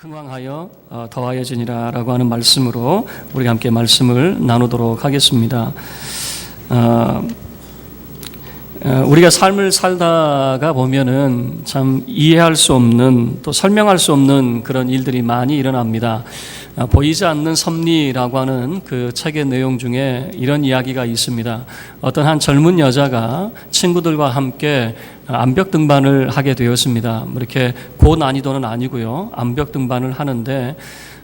흥왕하여 더하여지니라 라고 하는 말씀으로 우리가 함께 말씀을 나누도록 하겠습니다. 우리가 삶을 살다가 보면은 참 이해할 수 없는, 또 설명할 수 없는 그런 일들이 많이 일어납니다. 보이지 않는 섭리라고 하는 그 책의 내용 중에 이런 이야기가 있습니다. 어떤 한 젊은 여자가 친구들과 함께 암벽 등반을 하게 되었습니다. 이렇게 고난이도는 아니고요. 암벽 등반을 하는데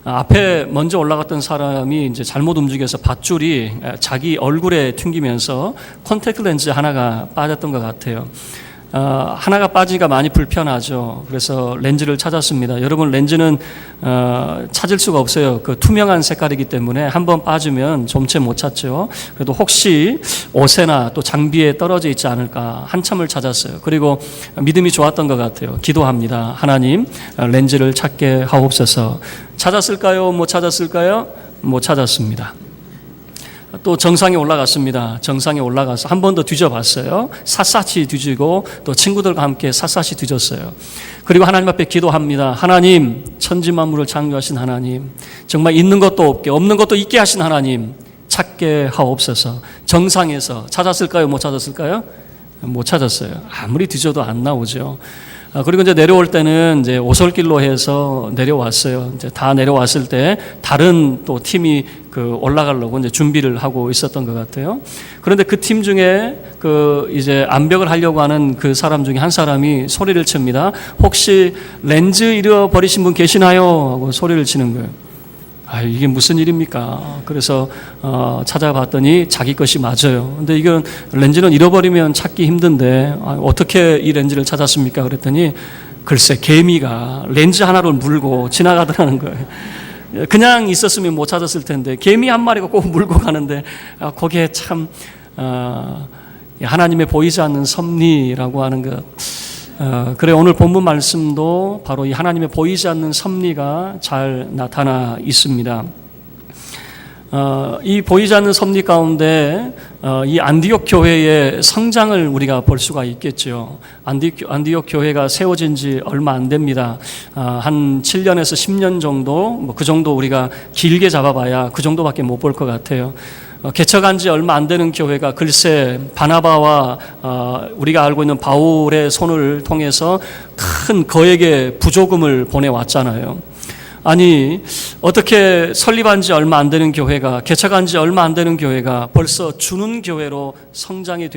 앞에 먼저 올라갔던 사람이 이제 잘못 움직여서 밧줄이 자기 얼굴에 튕기면서 콘택트 렌즈 하나가 빠졌던 것 같아요. 하나가 빠지니까 많이 불편하죠. 그래서 렌즈를 찾았습니다. 여러분, 렌즈는 찾을 수가 없어요. 그 투명한 색깔이기 때문에 한번 빠지면 좀채 못 찾죠. 그래도 혹시 옷에나 또 장비에 떨어져 있지 않을까 한참을 찾았어요. 그리고 믿음이 좋았던 것 같아요. 기도합니다. 하나님, 렌즈를 찾게 하옵소서. 찾았을까요? 못 찾았을까요? 못 찾았습니다. 또 정상에 올라갔습니다. 정상에 올라가서 한 번 더 뒤져봤어요. 샅샅이 뒤지고 또 친구들과 함께 샅샅이 뒤졌어요. 그리고 하나님 앞에 기도합니다. 하나님, 천지만물을 창조하신 하나님, 정말 있는 것도 없게 없는 것도 있게 하신 하나님, 찾게 하옵소서. 정상에서 찾았을까요? 못 찾았을까요? 못 찾았어요. 아무리 뒤져도 안 나오죠. 그리고 이제 내려올 때는 이제 오솔길로 해서 내려왔어요. 이제 다 내려왔을 때 다른 또 팀이 그 올라가려고 이제 준비를 하고 있었던 것 같아요. 그런데 그 팀 중에 그 이제 암벽을 하려고 하는 그 사람 중에 한 사람이 소리를 칩니다. 혹시 렌즈 잃어버리신 분 계시나요? 하고 소리를 치는 거예요. 이게 무슨 일입니까? 그래서 찾아봤더니 자기 것이 맞아요. 근데 이건 렌즈는 잃어버리면 찾기 힘든데 어떻게 이 렌즈를 찾았습니까? 그랬더니 글쎄, 개미가 렌즈 하나를 물고 지나가더라는 거예요. 그냥 있었으면 못 찾았을 텐데 개미 한 마리가 꼭 물고 가는데 거기에 참 하나님의 보이지 않는 섭리라고 하는 것. 그래, 오늘 본문 말씀도 바로 이 하나님의 보이지 않는 섭리가 잘 나타나 있습니다. 이 보이지 않는 섭리 가운데 이 안디옥 교회의 성장을 우리가 볼 수가 있겠죠. 안디옥 교회가 세워진 지 얼마 안 됩니다. 한 7년에서 10년 정도, 그 정도 우리가 길게 잡아봐야 그 정도밖에 못 볼 것 같아요. 개척한 지 얼마 안 되는 교회가 글쎄 바나바와 우리가 알고 있는 바울의 손을 통해서 큰 거액의 부조금을 보내왔잖아요. 아니, 어떻게 설립한 지 얼마 안 되는 교회가, 개척한 지 얼마 안 되는 교회가 벌써 주는 교회로 성장이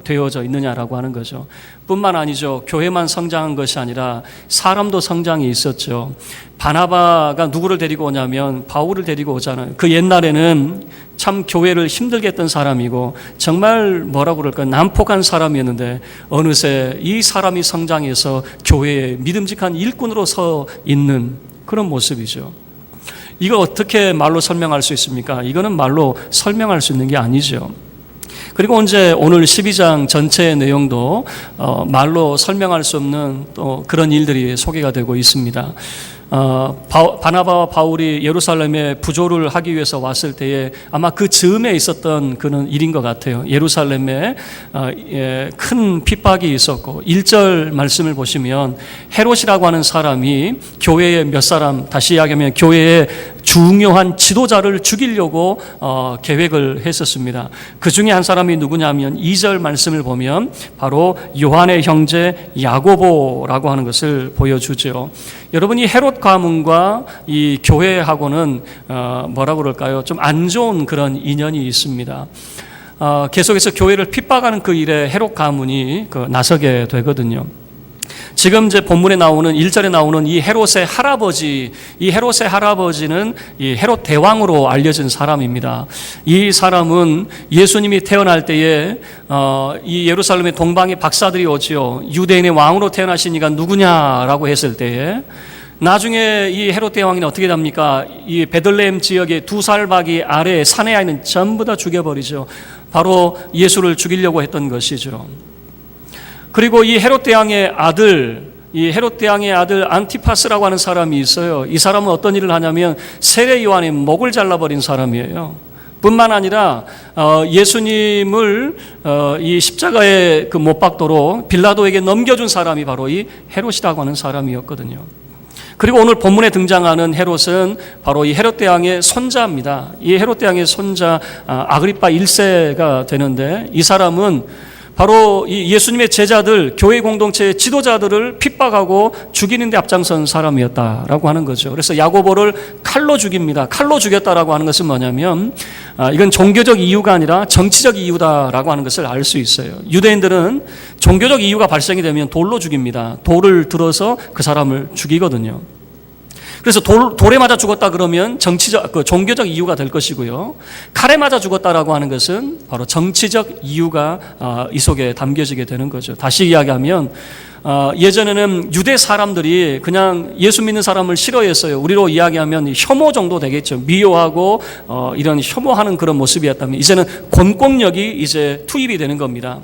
되어져 있느냐라고 하는 거죠. 뿐만 아니죠. 교회만 성장한 것이 아니라 사람도 성장이 있었죠. 바나바가 누구를 데리고 오냐면 바울을 데리고 오잖아요. 그 옛날에는 참 교회를 힘들게 했던 사람이고 정말 뭐라고 그럴까, 난폭한 사람이었는데 어느새 이 사람이 성장해서 교회의 믿음직한 일꾼으로 서 있는 그런 모습이죠. 이걸 어떻게 말로 설명할 수 있습니까? 이거는 말로 설명할 수 있는 게 아니죠. 그리고 이제 오늘 12장 전체의 내용도 말로 설명할 수 없는 또 그런 일들이 소개가 되고 있습니다. 바나바와 바울이 예루살렘에 부조를 하기 위해서 왔을 때에 아마 그 즈음에 있었던 그런 일인 것 같아요. 예루살렘에 큰 핍박이 있었고 1절 말씀을 보시면 헤롯이라고 하는 사람이 교회의 몇 사람, 다시 이야기하면 교회의 중요한 지도자를 죽이려고 계획을 했었습니다. 그 중에 한 사람이 누구냐면 2절 말씀을 보면 바로 요한의 형제 야고보라고 하는 것을 보여주죠. 여러분, 이 헤롯 가문과 이 교회하고는 뭐라고 그럴까요? 좀 안 좋은 그런 인연이 있습니다. 계속해서 교회를 핍박하는 그 일에 헤롯 가문이 나서게 되거든요. 지금 이제 본문에 나오는 1절에 나오는 이 헤롯의 할아버지, 이 헤롯의 할아버지는 이 헤롯 대왕으로 알려진 사람입니다. 이 사람은 예수님이 태어날 때에 이 예루살렘의 동방의 박사들이 오지요. 유대인의 왕으로 태어나시니까 누구냐라고 했을 때에 나중에 이 헤롯 대왕이 어떻게 됩니까? 이 베들레헴 지역의 2살박이 아래 산에 있는 전부 다 죽여버리죠. 바로 예수를 죽이려고 했던 것이죠. 그리고 이 헤롯 대왕의 아들 안티파스라고 하는 사람이 있어요. 이 사람은 어떤 일을 하냐면 세례 요한의 목을 잘라버린 사람이에요. 뿐만 아니라 예수님을 이 십자가에 못 박도록 빌라도에게 넘겨준 사람이 바로 이 헤롯이라고 하는 사람이었거든요. 그리고 오늘 본문에 등장하는 헤롯은 바로 이 헤롯 대왕의 손자입니다. 이 헤롯 대왕의 손자 아그리파 1세가 되는데, 이 사람은 바로 이 예수님의 제자들, 교회 공동체의 지도자들을 핍박하고 죽이는 데 앞장선 사람이었다라고 하는 거죠. 그래서 야고보를 칼로 죽입니다. 칼로 죽였다라고 하는 것은 뭐냐면 이건 종교적 이유가 아니라 정치적 이유다라고 하는 것을 알 수 있어요. 유대인들은 종교적 이유가 발생이 되면 돌로 죽입니다. 돌을 들어서 그 사람을 죽이거든요. 그래서 돌에 맞아 죽었다 그러면 종교적 이유가 될 것이고요. 칼에 맞아 죽었다라고 하는 것은 바로 정치적 이유가 이 속에 담겨지게 되는 거죠. 다시 이야기하면 예전에는 유대 사람들이 그냥 예수 믿는 사람을 싫어했어요. 우리로 이야기하면 혐오 정도 되겠죠. 미워하고 이런 혐오하는 그런 모습이었다면, 이제는 권권력이 이제 투입이 되는 겁니다.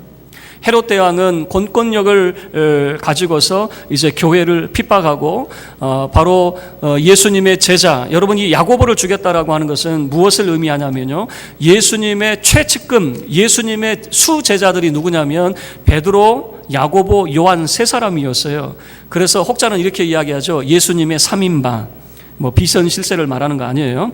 헤롯 대왕은 권권력을 가지고서 이제 교회를 핍박하고 바로 예수님의 제자, 여러분 이 야고보를 죽였다라고 하는 것은 무엇을 의미하냐면요, 예수님의 최측근, 예수님의 수제자들이 누구냐면 베드로, 야고보, 요한 세 사람이었어요. 그래서 혹자는 이렇게 이야기하죠. 예수님의 3인방, 뭐 비선실세를 말하는 거 아니에요.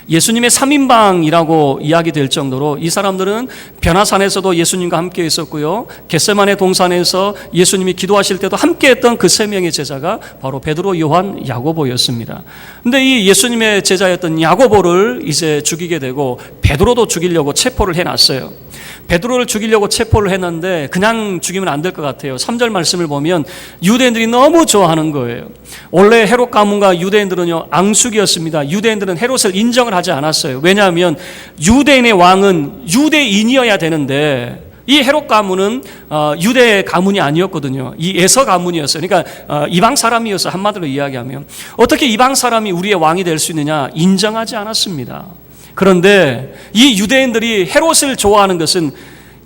예수님의 3인방이라고 이야기될 정도로 이 사람들은 변화산에서도 예수님과 함께 있었고요, 겟세마네 동산에서 예수님이 기도하실 때도 함께 했던 그 세 명의 제자가 바로 베드로, 요한, 야고보였습니다. 근데 이 예수님의 제자였던 야고보를 이제 죽이게 되고 베드로도 죽이려고 체포를 해놨어요. 베드로를 죽이려고 체포를 했는데 그냥 죽이면 안 될 것 같아요. 3절 말씀을 보면 유대인들이 너무 좋아하는 거예요. 원래 헤롯 가문과 유대인들은요 앙숙이었습니다. 유대인들은 헤롯을 인정을 하지 않았어요. 왜냐하면 유대인의 왕은 유대인이어야 되는데 이 헤롯 가문은 유대 가문이 아니었거든요. 이 에서 가문이었어요. 그러니까 이방 사람이어서, 한마디로 이야기하면 어떻게 이방 사람이 우리의 왕이 될 수 있느냐, 인정하지 않았습니다. 그런데 이 유대인들이 헤롯을 좋아하는 것은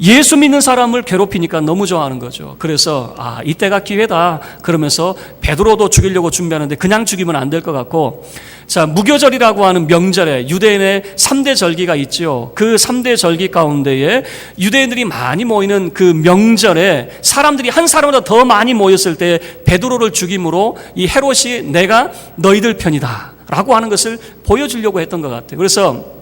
예수 믿는 사람을 괴롭히니까 너무 좋아하는 거죠. 그래서 이때가 기회다 그러면서 베드로도 죽이려고 준비하는데 그냥 죽이면 안 될 것 같고, 자, 무교절이라고 하는 명절에 유대인의 3대 절기가 있죠. 그 3대 절기 가운데에 유대인들이 많이 모이는 그 명절에 사람들이 한 사람보다 더 많이 모였을 때 베드로를 죽임으로 이 헤롯이 내가 너희들 편이다 라고 하는 것을 보여주려고 했던 것 같아요. 그래서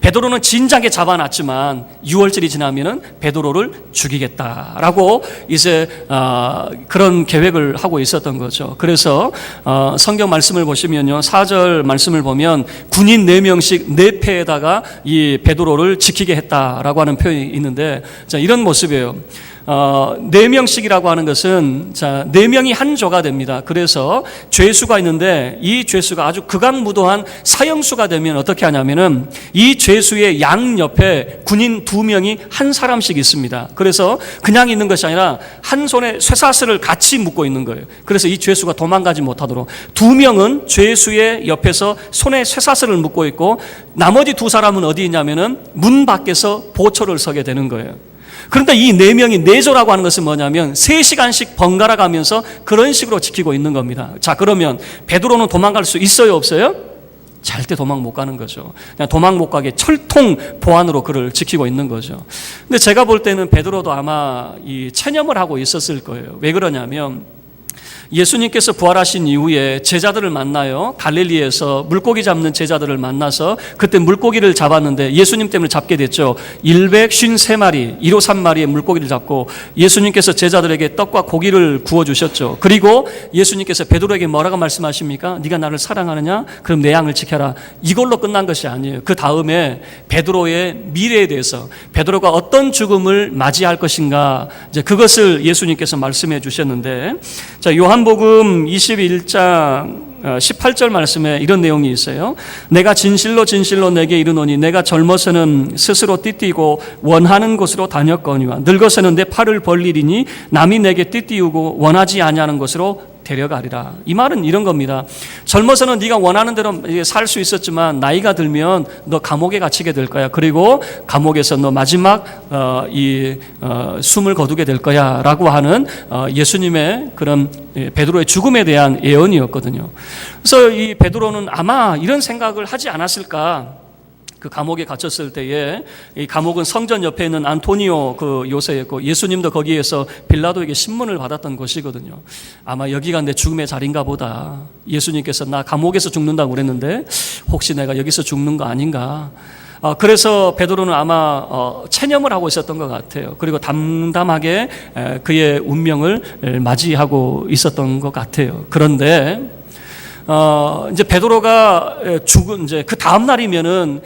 베드로는 진작에 잡아놨지만 6월절이 지나면은 베드로를 죽이겠다라고 이제 그런 계획을 하고 있었던 거죠. 그래서 성경 말씀을 보시면요, 4절 말씀을 보면 군인 4명씩 4패에다가 이 베드로를 지키게 했다라고 하는 표현이 있는데, 자, 이런 모습이에요. 4명씩이라고 하는 것은, 자, 4명이 한 조가 됩니다. 그래서 죄수가 있는데 이 죄수가 아주 극악무도한 사형수가 되면 어떻게 하냐면은 이 죄수의 양 옆에 군인 2명이 한 사람씩 있습니다. 그래서 그냥 있는 것이 아니라 한 손에 쇠사슬을 같이 묶고 있는 거예요. 그래서 이 죄수가 도망가지 못하도록 2명은 죄수의 옆에서 손에 쇠사슬을 묶고 있고, 나머지 2사람은 어디 있냐면은 문 밖에서 보초를 서게 되는 거예요. 그런데 이 4명이 내조라고 하는 것은 뭐냐면 3시간씩 번갈아 가면서 그런 식으로 지키고 있는 겁니다. 자, 그러면 베드로는 도망갈 수 있어요, 없어요? 절대 도망 못 가는 거죠. 그냥 도망 못 가게 철통 보안으로 그를 지키고 있는 거죠. 근데 제가 볼 때는 베드로도 아마 이 체념을 하고 있었을 거예요. 왜 그러냐면 예수님께서 부활하신 이후에 제자들을 만나요. 갈릴리에서 물고기 잡는 제자들을 만나서 그때 물고기를 잡았는데 예수님 때문에 잡게 됐죠. 153마리, 153마리의 물고기를 잡고 예수님께서 제자들에게 떡과 고기를 구워주셨죠. 그리고 예수님께서 베드로에게 뭐라고 말씀하십니까? 네가 나를 사랑하느냐? 그럼 내 양을 지켜라. 이걸로 끝난 것이 아니에요. 그 다음에 베드로의 미래에 대해서, 베드로가 어떤 죽음을 맞이할 것인가, 이제 그것을 예수님께서 말씀해 주셨는데, 자, 요한복음 21장 18절 말씀에 이런 내용이 있어요. 내가 진실로 진실로 내게 이르노니 내가 젊어서는 스스로 띠띠고 원하는 곳으로 다녔거니와 늙어서는 내 팔을 벌리리니 남이 내게 띠띠우고 원하지 아니하는 곳으로 데려가리라. 이 말은 이런 겁니다. 젊어서는 네가 원하는 대로 살 수 있었지만 나이가 들면 너 감옥에 갇히게 될 거야. 그리고 감옥에서 너 마지막 숨을 거두게 될 거야 라고 하는 예수님의 그런 베드로의 죽음에 대한 예언이었거든요. 그래서 이 베드로는 아마 이런 생각을 하지 않았을까. 그 감옥에 갇혔을 때에 이 감옥은 성전 옆에 있는 안토니오 그 요새였고 예수님도 거기에서 빌라도에게 신문을 받았던 곳이거든요. 아마 여기가 내 죽음의 자리인가 보다. 예수님께서 나 감옥에서 죽는다고 그랬는데 혹시 내가 여기서 죽는 거 아닌가. 그래서 베드로는 아마 체념을 하고 있었던 것 같아요. 그리고 담담하게 그의 운명을 맞이하고 있었던 것 같아요. 그런데 이제 베드로가 죽은 이제 그 다음 날이면은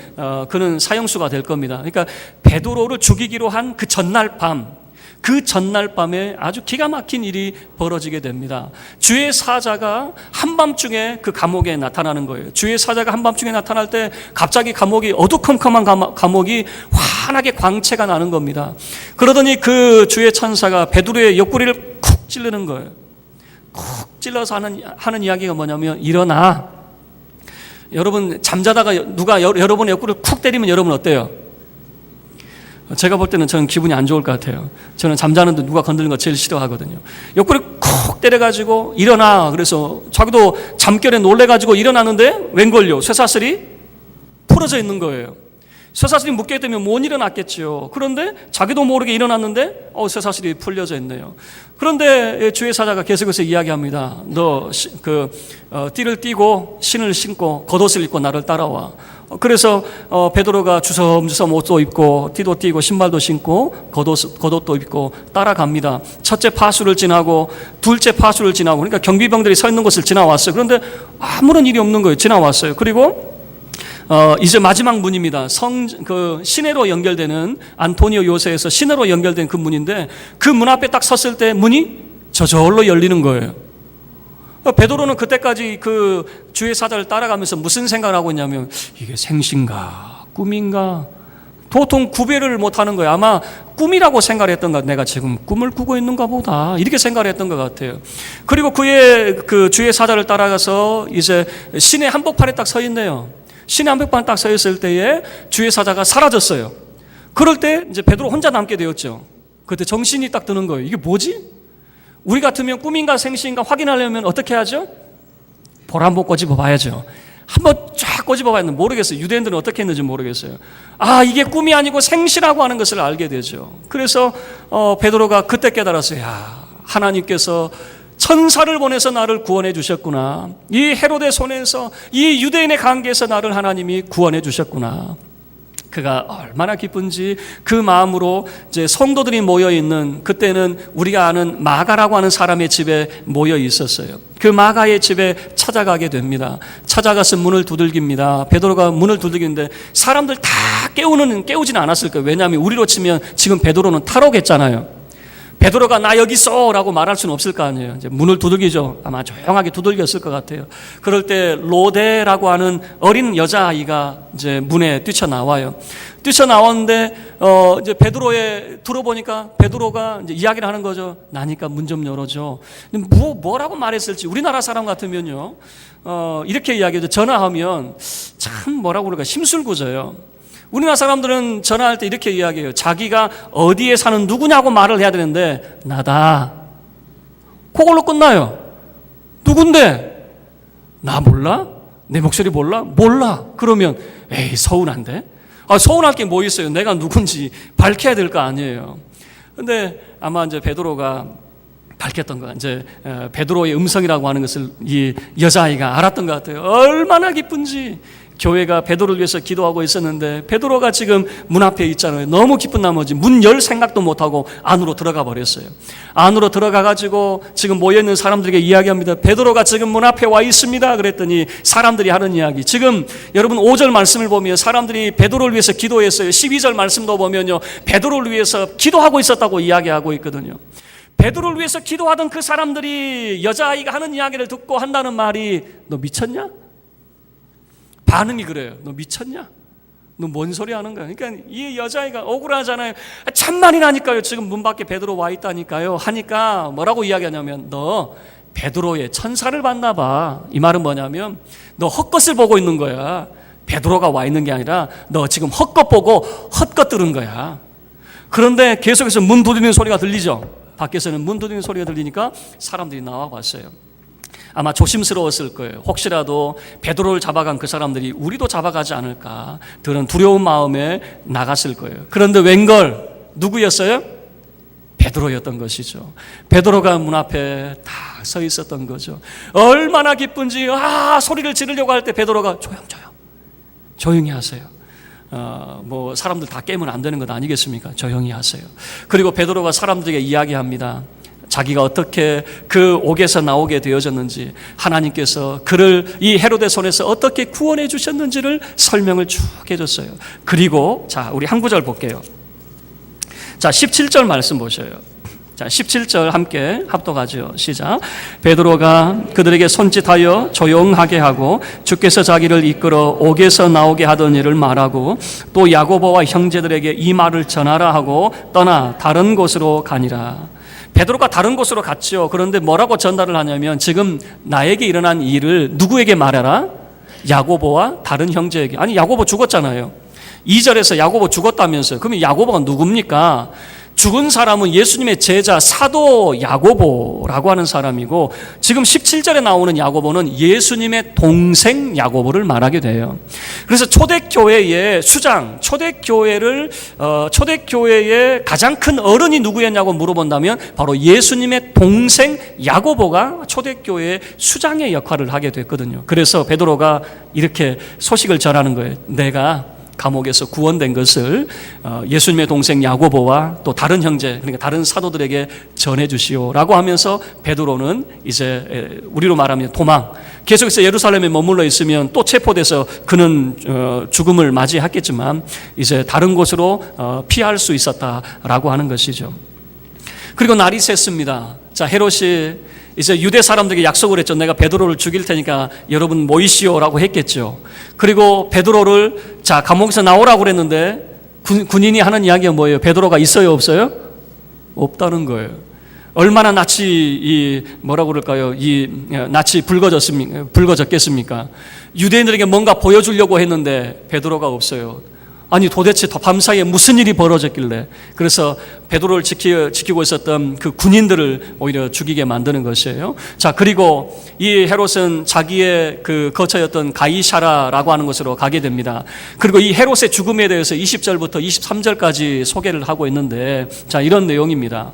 그는 사형수가 될 겁니다. 그러니까 베드로를 죽이기로 한 그 전날 밤에 아주 기가 막힌 일이 벌어지게 됩니다. 주의 사자가 한밤중에 그 감옥에 나타나는 거예요. 주의 사자가 한밤중에 나타날 때 갑자기 감옥이 어두컴컴한 감옥이 환하게 광채가 나는 겁니다. 그러더니 그 주의 천사가 베드로의 옆구리를 쿡 찌르는 거예요. 쿡 찔러서 하는 이야기가 뭐냐면 일어나. 여러분 잠자다가 누가 여러분의 옆구리를 쿡 때리면 여러분 어때요? 제가 볼 때는 저는 기분이 안 좋을 것 같아요. 저는 잠자는데 누가 건드리는 거 제일 싫어하거든요. 옆구리 쿡 때려가지고 일어나. 그래서 자기도 잠결에 놀래가지고 일어나는데 웬걸요? 쇠사슬이 풀어져 있는 거예요. 쇠사슬이 묶여 있다면 못 일어났겠죠. 그런데 자기도 모르게 일어났는데 쇠사슬이 풀려져 있네요. 그런데 주의 사자가 계속해서 이야기합니다. 너 띠를 띠고 신을 신고 겉옷을 입고 나를 따라와. 그래서 베드로가 주섬주섬 옷도 입고 띠도 띠고 신발도 신고 겉옷도 입고 따라갑니다. 첫째 파수를 지나고 둘째 파수를 지나고 그러니까 경비병들이 서 있는 곳을 지나왔어요. 그런데 아무런 일이 없는 거예요. 지나왔어요. 그리고 이제 마지막 문입니다. 시내로 연결되는 안토니오 요새에서 시내로 연결된 그 문인데 그 문 앞에 딱 섰을 때 문이 저절로 열리는 거예요. 베드로는 그때까지 그 주의 사자를 따라가면서 무슨 생각을 하고 있냐면 이게 생신가 꿈인가 도통 구별을 못하는 거예요. 아마 꿈이라고 생각을 했던 것 같아요. 내가 지금 꿈을 꾸고 있는가 보다 이렇게 생각을 했던 것 같아요. 그리고 그 주의 사자를 따라가서 이제 시내 한복판에 딱 서 있네요. 시내 한복판에 딱 서 있을 때에 주의 사자가 사라졌어요. 그럴 때 이제 베드로 혼자 남게 되었죠. 그때 정신이 딱 드는 거예요. 이게 뭐지? 우리 같으면 꿈인가 생시인가 확인하려면 어떻게 하죠? 볼 한번 꼬집어 봐야죠. 한번 쫙 꼬집어 봐야 하는데 모르겠어요. 유대인들은 어떻게 했는지 모르겠어요. 이게 꿈이 아니고 생시라고 하는 것을 알게 되죠. 그래서 베드로가 그때 깨달았어요. 하나님께서 천사를 보내서 나를 구원해 주셨구나. 이 헤롯의 손에서 이 유대인의 관계에서 나를 하나님이 구원해 주셨구나. 그가 얼마나 기쁜지 그 마음으로 이제 성도들이 모여 있는 그때는 우리가 아는 마가라고 하는 사람의 집에 모여 있었어요. 그 마가의 집에 찾아가게 됩니다. 찾아가서 문을 두들깁니다. 베드로가 문을 두들기는데 사람들 다 깨우지는 않았을 거예요. 왜냐하면 우리로 치면 지금 베드로는 탈옥했잖아요. 베드로가 나 여기 있어 라고 말할 수는 없을 거 아니에요. 이제 문을 두들기죠. 아마 조용하게 두들겼을 것 같아요. 그럴 때 로데라고 하는 어린 여자아이가 이제 문에 뛰쳐나와요. 뛰쳐나왔는데 이제 베드로에 들어보니까 베드로가 이제 이야기를 하는 거죠. 나니까 문 좀 열어줘. 뭐라고 말했을지 우리나라 사람 같으면요 이렇게 이야기하죠. 전화하면 참 뭐라고 그럴까 심술궂어요. 우리나라 사람들은 전화할 때 이렇게 이야기해요. 자기가 어디에 사는 누구냐고 말을 해야 되는데 나다. 그걸로 끝나요. 누군데? 나 몰라? 내 목소리 몰라? 몰라. 그러면 에이 서운한데? 서운할 게 뭐 있어요. 내가 누군지 밝혀야 될 거 아니에요. 근데 아마 이제 베드로가 밝혔던 거야. 이제 베드로의 음성이라고 하는 것을 이 여자아이가 알았던 것 같아요. 얼마나 기쁜지. 교회가 베드로를 위해서 기도하고 있었는데 베드로가 지금 문 앞에 있잖아요. 너무 기쁜 나머지 문 열 생각도 못하고 안으로 들어가 버렸어요. 안으로 들어가가지고 지금 모여있는 사람들에게 이야기합니다. 베드로가 지금 문 앞에 와 있습니다. 그랬더니 사람들이 하는 이야기. 지금 여러분 5절 말씀을 보면 사람들이 베드로를 위해서 기도했어요. 12절 말씀도 보면요. 베드로를 위해서 기도하고 있었다고 이야기하고 있거든요. 베드로를 위해서 기도하던 그 사람들이 여자아이가 하는 이야기를 듣고 한다는 말이 너 미쳤냐? 반응이 그래요. 너 미쳤냐? 너 뭔 소리 하는 거야? 그러니까 이 여자아이가 억울하잖아요. 참말이 나니까요. 지금 문 밖에 베드로 와 있다니까요. 하니까 뭐라고 이야기하냐면 너 베드로의 천사를 봤나 봐. 이 말은 뭐냐면 너 헛것을 보고 있는 거야. 베드로가 와 있는 게 아니라 너 지금 헛것 보고 헛것 들은 거야. 그런데 계속해서 문 두드리는 소리가 들리죠. 밖에서는 문 두드리는 소리가 들리니까 사람들이 나와 봤어요. 아마 조심스러웠을 거예요. 혹시라도 베드로를 잡아간 그 사람들이 우리도 잡아가지 않을까, 그런 두려운 마음에 나갔을 거예요. 그런데 웬걸 누구였어요? 베드로였던 것이죠. 베드로가 문 앞에 딱 서 있었던 거죠. 얼마나 기쁜지 소리를 지르려고 할 때 베드로가 조용히 하세요. 뭐 사람들 다 깨면 안 되는 것 아니겠습니까? 조용히 하세요. 그리고 베드로가 사람들에게 이야기합니다. 자기가 어떻게 그 옥에서 나오게 되어졌는지, 하나님께서 그를 이 헤로데 손에서 어떻게 구원해 주셨는지를 설명을 쭉 해줬어요. 그리고 자, 우리 한 구절 볼게요. 자, 17절 말씀 보셔요. 자, 17절 함께 합독하죠. 시작. 베드로가 그들에게 손짓하여 조용하게 하고 주께서 자기를 이끌어 옥에서 나오게 하던 일을 말하고 또 야고보와 형제들에게 이 말을 전하라 하고 떠나 다른 곳으로 가니라. 베드로가 다른 곳으로 갔죠. 그런데 뭐라고 전달을 하냐면, 지금 나에게 일어난 일을 누구에게 말해라? 야고보와 다른 형제에게. 아니, 야고보 죽었잖아요. 2절에서 야고보 죽었다면서요. 그러면 야고보가 누굽니까? 죽은 사람은 예수님의 제자 사도 야고보라고 하는 사람이고, 지금 17절에 나오는 야고보는 예수님의 동생 야고보를 말하게 돼요. 그래서 초대교회의 수장, 초대교회의 가장 큰 어른이 누구였냐고 물어본다면 바로 예수님의 동생 야고보가 초대교회의 수장의 역할을 하게 됐거든요. 그래서 베드로가 이렇게 소식을 전하는 거예요. 내가 감옥에서 구원된 것을 예수님의 동생 야고보와 또 다른 형제, 그러니까 다른 사도들에게 전해주시오라고 하면서 베드로는 이제 우리로 말하면 도망, 계속해서 예루살렘에 머물러 있으면 또 체포돼서 그는 죽음을 맞이했겠지만 이제 다른 곳으로 피할 수 있었다라고 하는 것이죠. 그리고 날이 샜습니다. 자, 헤롯이 이제 유대 사람들에게 약속을 했죠. 내가 베드로를 죽일 테니까 여러분 모이시오라고 했겠죠. 그리고 베드로를 자, 감옥에서 나오라고 그랬는데 군인이 하는 이야기가 뭐예요? 베드로가 있어요, 없어요? 없다는 거예요. 얼마나 낯이 낯이 붉어졌겠습니까? 유대인들에게 뭔가 보여주려고 했는데 베드로가 없어요. 아니, 도대체 밤사이에 무슨 일이 벌어졌길래. 그래서 베드로를 지키고 있었던 그 군인들을 오히려 죽이게 만드는 것이에요. 자, 그리고 이 헤롯은 자기의 그 거처였던 가이사라라고 하는 곳으로 가게 됩니다. 그리고 이 헤롯의 죽음에 대해서 20절부터 23절까지 소개를 하고 있는데, 자, 이런 내용입니다.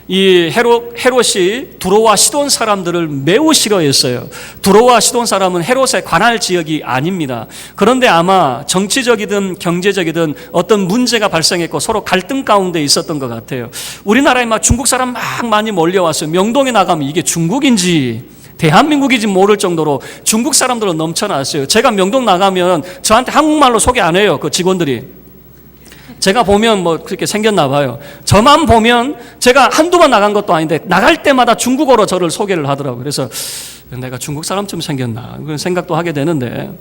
이 헤롯이 두로와 시돈 사람들을 매우 싫어했어요. 두로와 시돈 사람은 헤롯의 관할 지역이 아닙니다. 그런데 아마 정치적이든 경제적이든 어떤 문제가 발생했고 서로 갈등 가운데 있었던 것 같아요. 우리나라에 막 중국 사람 막 많이 몰려왔어요. 명동에 나가면 이게 중국인지 대한민국인지 모를 정도로 중국 사람들은 넘쳐났어요. 제가 명동 나가면 저한테 한국말로 소개 안 해요, 그 직원들이. 제가 보면 뭐 그렇게 생겼나 봐요. 저만 보면, 제가 한두 번 나간 것도 아닌데 나갈 때마다 중국어로 저를 소개를 하더라고요. 그래서 내가 중국 사람쯤 생겼나 그런 생각도 하게 되는데,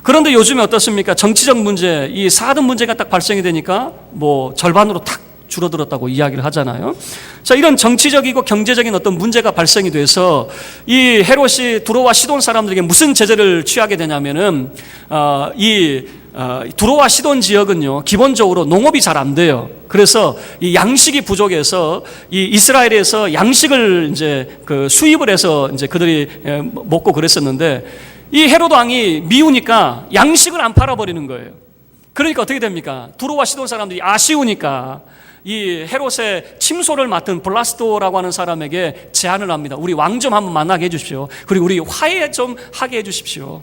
그런데 요즘에 어떻습니까? 정치적 문제, 이 사드 문제가 딱 발생이 되니까 뭐 절반으로 탁 줄어들었다고 이야기를 하잖아요. 자, 이런 정치적이고 경제적인 어떤 문제가 발생이 돼서 이 헤롯이 두로와 시돈 사람들에게 무슨 제재를 취하게 되냐면은 두로와 시돈 지역은요, 기본적으로 농업이 잘 안 돼요. 그래서 이 양식이 부족해서 이 이스라엘에서 양식을 이제 그 수입을 해서 이제 그들이 먹고 그랬었는데, 이 헤롯 왕이 미우니까 양식을 안 팔아버리는 거예요. 그러니까 어떻게 됩니까? 두로와 시돈 사람들이 아쉬우니까 이 헤롯의 침소를 맡은 블라스도라고 하는 사람에게 제안을 합니다. 우리 왕 좀 한번 만나게 해주십시오. 그리고 우리 화해 좀 하게 해주십시오.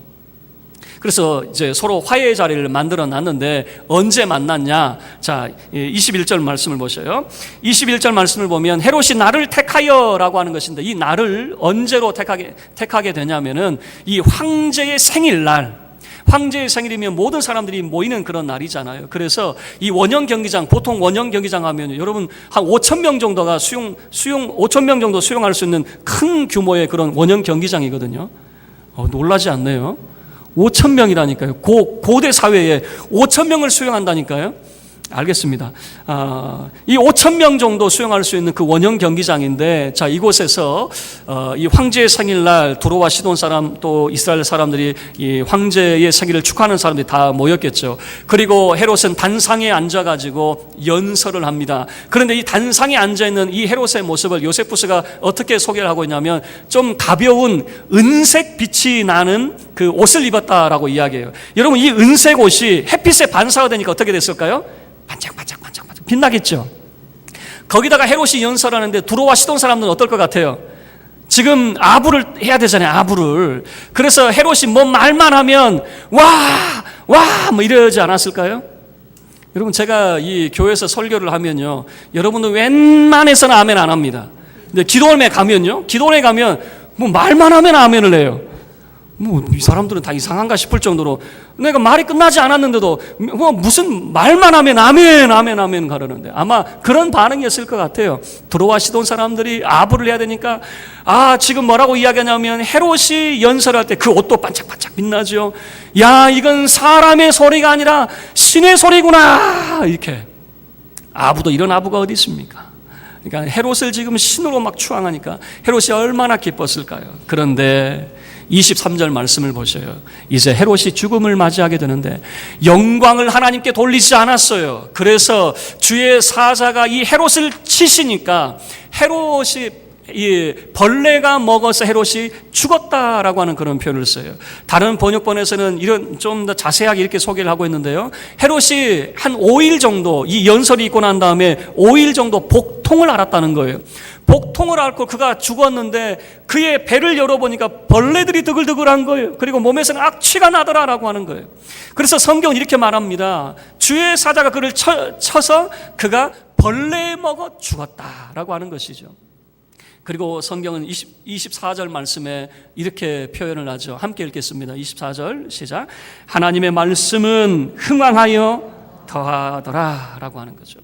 그래서 이제 서로 화해의 자리를 만들어 놨는데 언제 만났냐? 자, 21절 말씀을 보셔요. 21절 말씀을 보면 헤롯이 나를 택하여라고 하는 것인데, 이 나를 언제로 택하게 되냐면은 이 황제의 생일날, 황제의 생일이면 모든 사람들이 모이는 그런 날이잖아요. 그래서 이 원형 경기장, 보통 원형 경기장 하면 여러분 한 5,000명 정도가 5,000명 정도 수용할 수 있는 큰 규모의 그런 원형 경기장이거든요. 놀라지 않네요. 5,000명이라니까요. 고대 사회에 5,000명을 수용한다니까요. 알겠습니다. 이 5천 명 정도 수용할 수 있는 그 원형 경기장인데, 자, 이곳에서 이 황제의 생일날 두로와 시돈 사람 또 이스라엘 사람들이 이 황제의 생일을 축하하는 사람들이 다 모였겠죠. 그리고 헤롯은 단상에 앉아가지고 연설을 합니다. 그런데 이 단상에 앉아있는 이 헤롯의 모습을 요세푸스가 어떻게 소개를 하고 있냐면, 좀 가벼운 은색 빛이 나는 그 옷을 입었다라고 이야기해요. 여러분, 이 은색 옷이 햇빛에 반사가 되니까 어떻게 됐을까요? 반짝반짝 빛나겠죠. 거기다가 헤롯이 연설하는데 두로와 시돈 사람들은 어떨 것 같아요? 지금 아부를 해야 되잖아요. 아부를. 그래서 헤롯이 뭐 말만 하면 와 뭐 이러지 않았을까요? 여러분, 제가 이 교회에서 설교를 하면요, 여러분들 웬만해서는 아멘 안 합니다. 근데 기도원에 가면요, 기도원에 가면 뭐 말만 하면 아멘을 해요. 뭐 이 사람들은 다 이상한가 싶을 정도로, 내가 말이 끝나지 않았는데도 뭐 무슨 말만 하면 아멘 가르는데, 아마 그런 반응이었을 것 같아요. 두로와 시돈 사람들이 아부를 해야 되니까, 지금 뭐라고 이야기하냐면, 헤롯이 연설할 때 그 옷도 반짝반짝 빛나죠. 야, 이건 사람의 소리가 아니라 신의 소리구나, 이렇게. 아부도 이런 아부가 어디 있습니까? 그러니까 헤롯을 지금 신으로 막 추앙하니까 헤롯이 얼마나 기뻤을까요? 그런데 23절 말씀을 보셔요. 이제 헤롯이 죽음을 맞이하게 되는데 영광을 하나님께 돌리지 않았어요. 그래서 주의 사자가 이 헤롯을 치시니까 헤롯이 이 벌레가 먹어서 헤롯이 죽었다라고 하는 그런 표현을 써요. 다른 번역본에서는 이런 좀 더 자세하게 이렇게 소개를 하고 있는데요, 헤롯이 한 5일 정도, 이 연설이 있고 난 다음에 5일 정도 복통을 앓았다는 거예요. 복통을 앓고 그가 죽었는데 그의 배를 열어보니까 벌레들이 드글드글한 거예요. 그리고 몸에서는 악취가 나더라라고 하는 거예요. 그래서 성경은 이렇게 말합니다. 주의 사자가 그를 쳐서 그가 벌레에 먹어 죽었다라고 하는 것이죠. 그리고 성경은 24절 말씀에 이렇게 표현을 하죠. 함께 읽겠습니다. 24절 시작. 하나님의 말씀은 흥왕하여 더하더라 라고 하는 거죠.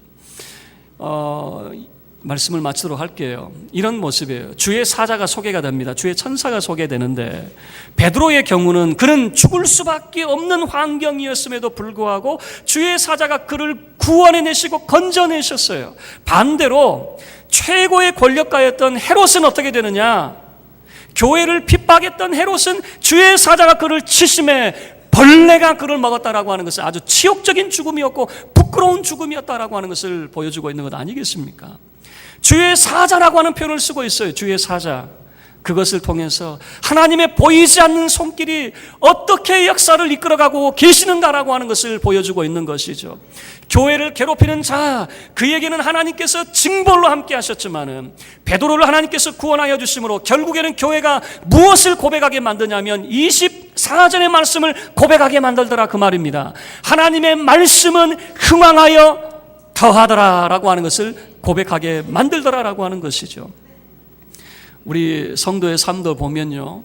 말씀을 마치도록 할게요. 이런 모습이에요. 주의 사자가 소개가 됩니다. 주의 천사가 소개되는데, 베드로의 경우는 그는 죽을 수밖에 없는 환경이었음에도 불구하고 주의 사자가 그를 구원해내시고 건져내셨어요. 반대로 최고의 권력가였던 헤롯은 어떻게 되느냐? 교회를 핍박했던 헤롯은 주의 사자가 그를 치심에 벌레가 그를 먹었다라고 하는 것은 아주 치욕적인 죽음이었고 부끄러운 죽음이었다라고 하는 것을 보여주고 있는 것 아니겠습니까? 주의 사자라고 하는 표현을 쓰고 있어요. 주의 사자. 그것을 통해서 하나님의 보이지 않는 손길이 어떻게 역사를 이끌어가고 계시는가라고 하는 것을 보여주고 있는 것이죠. 교회를 괴롭히는 자, 그에게는 하나님께서 징벌로 함께 하셨지만은 베드로를 하나님께서 구원하여 주심으로 결국에는 교회가 무엇을 고백하게 만드냐면 24절의 말씀을 고백하게 만들더라, 그 말입니다. 하나님의 말씀은 흥왕하여 더하더라라고 하는 것을 고백하게 만들더라라고 하는 것이죠. 우리 성도의 삶도 보면요,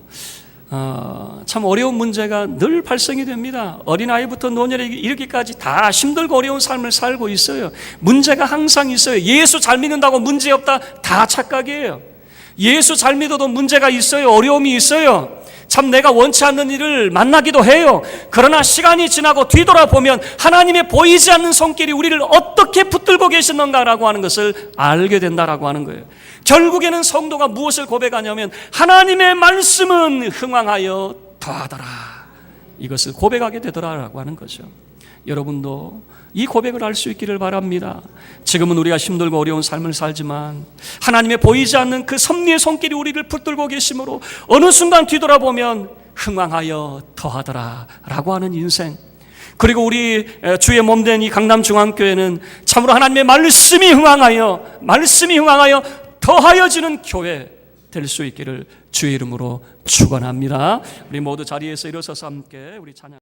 참 어려운 문제가 늘 발생이 됩니다. 어린아이부터 노년에 이르기까지 다 힘들고 어려운 삶을 살고 있어요. 문제가 항상 있어요. 예수 잘 믿는다고 문제 없다, 다 착각이에요. 예수 잘 믿어도 문제가 있어요. 어려움이 있어요. 참 내가 원치 않는 일을 만나기도 해요. 그러나 시간이 지나고 뒤돌아보면 하나님의 보이지 않는 손길이 우리를 어떻게 붙들고 계시는가라고 하는 것을 알게 된다라고 하는 거예요. 결국에는 성도가 무엇을 고백하냐면 하나님의 말씀은 흥왕하여 더하더라, 이것을 고백하게 되더라라고 하는 거죠. 여러분도 이 고백을 할 수 있기를 바랍니다. 지금은 우리가 힘들고 어려운 삶을 살지만 하나님의 보이지 않는 그 섭리의 손길이 우리를 붙들고 계심으로 어느 순간 뒤돌아보면 흥왕하여 더하더라 라고 하는 인생, 그리고 우리 주의 몸된 이 강남중앙교회는 참으로 하나님의 말씀이 흥왕하여 더하여지는 교회 될 수 있기를 주의 이름으로 축원합니다. 우리 모두 자리에서 일어서서 함께 우리 찬양